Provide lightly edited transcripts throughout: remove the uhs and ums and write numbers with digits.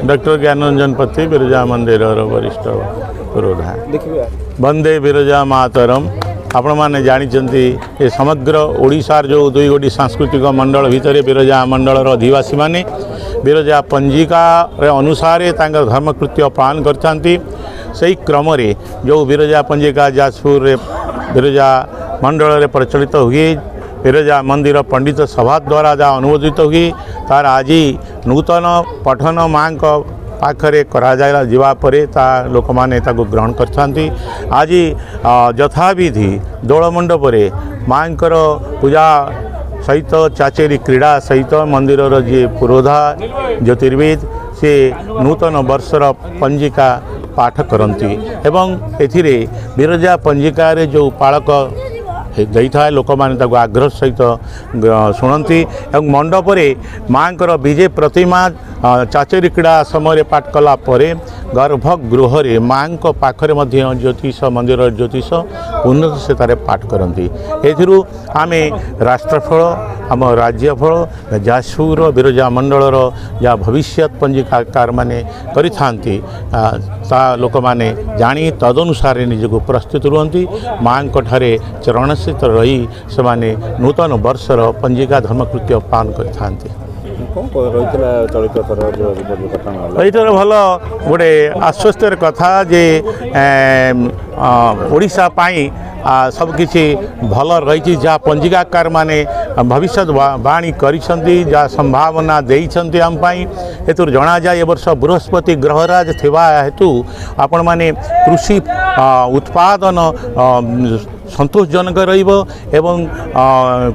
Doctor Gyanranjan पति बिरजा मंदिर वरिष्ठ पुरोधा। वंदे बिरजा मातरम। आपण मैंने जानी ये समग्र ओडिशार जो दुई गोटी सांस्कृतिक मंडल भितर बिरजा मंडल अधिवासी माने बिरजा पंजिका अनुसार धर्मकृत्य पालन करथांती। सही क्रम रे जो बिरजा पंजिका जाजपुर बिरजा मंडल रे प्रचलित हुए बिरजा मंदिर पंडित सभा द्वारा जहाँ अनुमोदित हुए तार आज नूतन पठन माँ पाखरे करा जावा परे ता लोक माने ताको ग्रहण करथांती। आज यथाविधि दोल मंडप रे माँकर पूजा सहित चाचेरी क्रीड़ा सहित मंदिर जी पुरोधा ज्योतिर्विद से नूतन वर्षर पंजिका पाठ करती एवं एथिरे बिरजा पंजिका रे जो पालक देता लोक मैंने आग्रह सहित शुणती और मंडप माँकर विजय प्रतिमा चाचेरी क्रीड़ा समय पाठ कला गर्भगृह रे माँ पाखरे ज्योतिष मंदिर ज्योतिष उन्नत से तारे पाठ करती। एथिरु आमे राष्ट्रफल आम राज्यफल जाजपुर बिरजा मंडलर जहाँ भविष्य पंजिकाकार माने करिथांती ता लोक माने जानी तदनुसार निजको प्रस्तुत रुहंती। माँ ठारे चरण स्थित रही से माने नूतन वर्षर पंजिका धर्मकृत्य पालन करथांती। यहीटर भल गोटे आश्वस्तर कथा जे ओडिशा पाई सबकिछि भल रही जहाँ पंजिकाकार माने भविष्य वाणी करिसंती जहाँ संभावना देइछंती आम पाई हेतु जना जाए ए वर्ष बृहस्पति ग्रहराज थिबा हेतु आपण माने कृषि उत्पादन संतोषजनक रहिबो एवं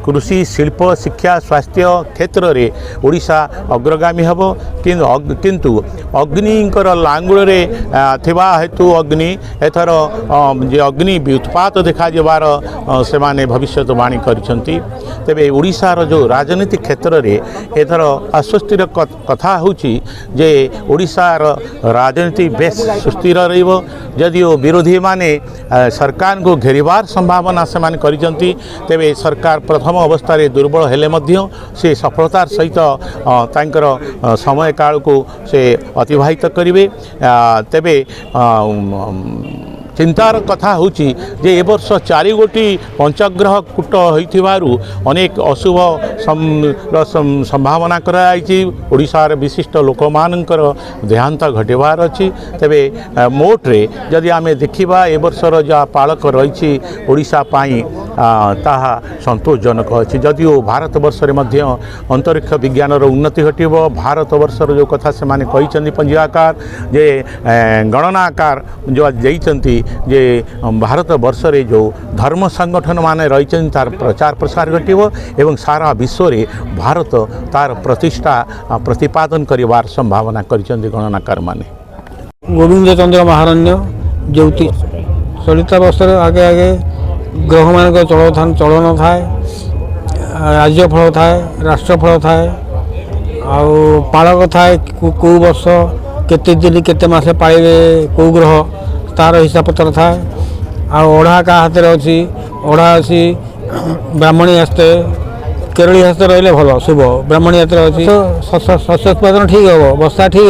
कृषि शिल्प शिक्षा स्वास्थ्य क्षेत्र रे ओडिशा अग्रगामी हबो। किंतु अग्निकर लांगुल रे थिबा हेतु अग्नि एथर जे अग्नि व्युत्पात देखा जबार से माने भविष्यवाणी करिसंती। तेबे ओडिशार जो राजनीतिक क्षेत्र रे एथर आश्वस्तिर कथा होची जे ओडिशार राजनीति बेस सुस्थिर रहिबो। यदिओ विरोधी माने सरकार को घेरिबार संभावना से माने करिसंती तेबे सरकार प्रथम अवस्था रे दुर्बल हेले मध्य से सफलतार सहित तांकर समय काल को से अतिबाहित करिवे। तेबे चिंतार कथा होची जे ए वर्ष 4 गोटी पंचग्रह कूट होइथिबारु अनेक अशुभ संभावना कराई। ओडिशार विशिष्ट लोक मानकर देहांत घटिबार अछि। तेबे मोट्रे जदि आमे देखिबा ए वर्षर जा पालक रही ओडिशा पाई ताहा संतोषजनक अच्छी। जदिओ भारत वर्ष रे मध्य अंतरिक्ष विज्ञानर उन्नति घटिबो भारत वर्षर जो कथा से माने कहिसंती पंजिकाकार जे गणनाकार जो देइचंती जे भारत वर्ष रे जो धर्म संगठन माने रही तार प्रचार प्रसार घटिबो एवं सारा विश्व रे भारत तार प्रतिष्ठा प्रतिपादन करिवार संभावना करिसंती गणनाकार माने। गोविंद चंद्र महारण्य ज्योति चलित वर्ष आगे आगे ग्रह मान चलन थाए राज्यफल थाए राष्ट्रफल थाए आउ पालक थाए कौ वर्ष केते दिन केते मासे पाइबे कौ ग्रह तार हिसाब पत्र थाए। ओढ़ा का हाथ में अच्छी ओढ़ा अच्छी ब्राह्मणी हस्ते केरली हस्ते रही भल शुभ ब्राह्मणी हाथ अच्छी शस्य उत्पादन ठीक हम बस्ता ठीक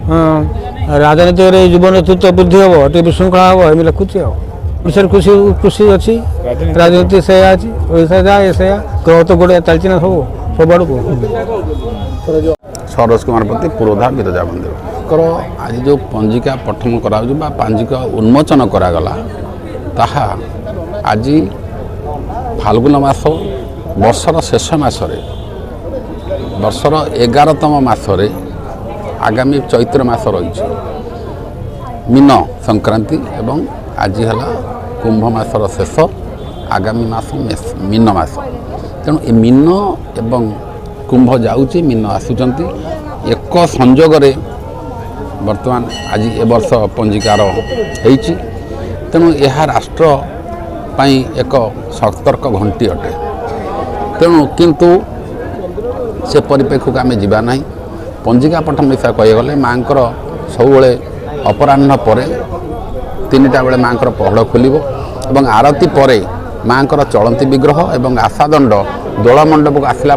हम राजनीति में युव नेतृत्व वृद्धि हम टे विशृंखला हम एम लिखुची ओडिशा कृषि कृषि अच्छी राजनीति से ओडिशा जाए से ग्रह तो गोटे चलती ना सब आड़ को। सरोज कुमार पति पुरोधा बिरजा मंदिर कर आज जो पंजिका पठन करा पंजिका उन्मोचन करागला ताहा आज फाल्गुन मास वर्षर शेष मासरे वर्षर 11तम मासरे आगामी चैत्र मास रही मीन संक्रांति एवं आज है कुंभ मासर शेष आगामी मास मीन मास तेणु ए मीन एवं कुंभ जाऊँगी मीन आसुचंती एक संजोग रे वर्तमान आज ए वर्ष पंजिकार होईची। तेणु यह राष्ट्र पाई एक सतर्क घंटी अटे। तेणु किंतु से परिप्रेक्षी को आम जाना ना पंजिका पठन विषय कहगले माँकर सब अपराह्न पर 3टा बेले माँकर पहड़ खोल और आरती पर माँकर चलती विग्रह और आशादंड दोल मंडप को आसला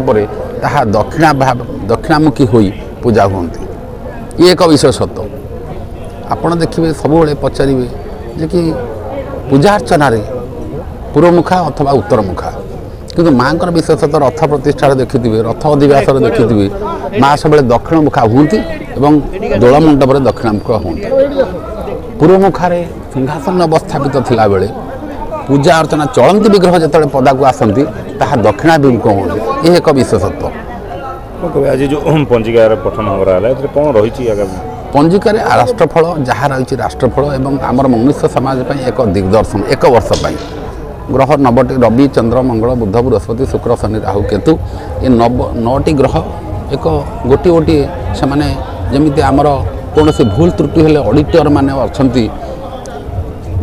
दक्षिणामुखी हो पूजा हुंती। ये एक विशेषत्व आपण देखिए सब पचारे जे कि पूजा अर्चन पूर्वमुखा अथवा उत्तरमुखा किंतु माँ विशेषतः रथ प्रतिष्ठा देखिथे रथ अधिवास देखिथे माँ सब दक्षिण मुखा हूँ एवं दोल मंडप दक्षिणामुख हूँ पूर्वमुखारे सिंहासन अवस्थापित थिला बेले पूजा अर्चना चलती विग्रह जो पदा को आसती ताहा दक्षिणाभिमुख हूँ ये एक विशेषत्व आज जो पंजिकार पठन हो कौन रही आगामी पंजिकार राष्ट्रफल जहाँ रही राष्ट्रफल एवं आमर मनुष्य समाज एक दिग्दर्शन एक वर्ष पर ग्रह 9टी रवि चंद्र मंगल बुध बृहस्पति शुक्र शनि राहु केतु ये 9टी ग्रह एक गोटी गोटी से माने जमीती आमर कौन से भूल त्रुटि हेले ऑडिटर माने अछंती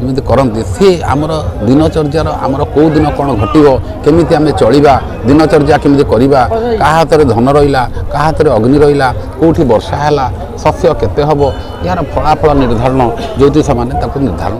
जमीती करंती सी आमर दिनचर्यार आमर कौ दिन कौन घटिबो केमिति आमे चलिबा दिनचर्या केमिति करिबा का हातरे धन रहिला का हातरे अग्नि रहिला कोठी वर्षा हैला शस्य केते हबो यार फलाफल निर्धारण ज्योतिष माने ताको निर्धारण